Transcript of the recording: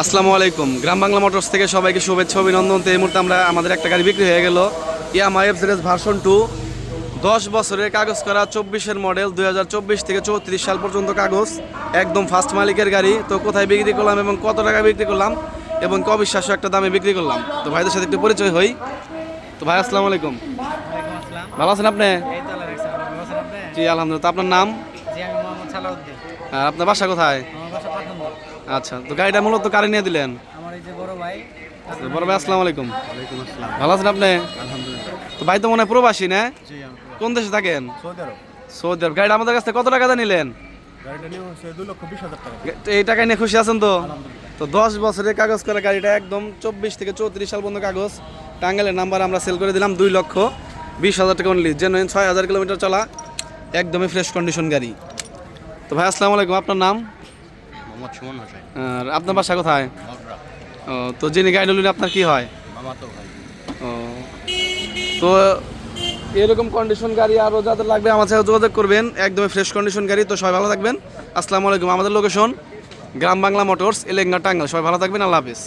আসসালামু আলাইকুম। গ্রাম বাংলা মোটরস থেকে সবাইকে শুভেচ্ছা অভিনন্দন। তো এই মুহূর্তে আমাদের একটা গাড়ি বিক্রি হয়ে গেল, ইয়ামাহা এফজেড ভার্সন 2, 10 বছরের কাগজ করা, 24-এর মডেল, 2024 থেকে 34 সাল পর্যন্ত কাগজ, একদম ফার্স্ট মালিকের গাড়ি। তো কোথায় বিক্রি করলাম এবং কত টাকা বিক্রি করলাম এবং অবিশ্বাস্য একটা দামে বিক্রি করলাম। তো ভাইদের সাথে একটু পরিচয় হই। তো ভাই আসসালামু আলাইকুম। ভালো আছেন আপনি? জি আলহামদুলিল্লাহ। তো আপনার নাম? আর আপনার বাসা কোথায়? আচ্ছা, তো গাড়িটা মূলত কারে নিয়ে দিলেন? বড় ভাই আসসালামু আলাইকুম। ভালো আছেন আপনি? তো ভাই তো মনে হয় প্রবাসী না? কোন দেশে থাকেন? সৌদি আরব। গাড়িটা আমাদের কাছ থেকে কত টাকা দিয়ে নিলেন? তো এই টাকায় নিয়ে খুশি আছেন তো? তো 10 বছরের কাগজ করা গাড়িটা, একদম 24 থেকে 34 সাল পর্যন্ত কাগজ, টাঙ্গাইলের নাম্বার আমরা সেল করে দিলাম 2,20,000 টাকা অনলি। জেনুইন 6,000 কিলোমিটার চলা, একদমই ফ্রেশ কন্ডিশন গাড়ি। তো ভাই আসসালামু আলাইকুম, আপনার নাম? আর আপনার বাসা কোথায়? ও, তো যিনি গাড়ি নিলেন আপনার কি হয়? ও, তো এরকম কন্ডিশন গাড়ি আরও যাদের লাগবে আমার সাথে যোগাযোগ করবেন, একদমই ফ্রেশ কন্ডিশন গাড়ি। তো সবাই ভালো থাকবেন। আসসালামু আলাইকুম। আমাদের লোকেশন গ্রাম বাংলা মোটরস, এলেঙ্গা, টাঙ্গাইল। সবাই ভালো থাকবেন। আল্লাহ হাফিজ।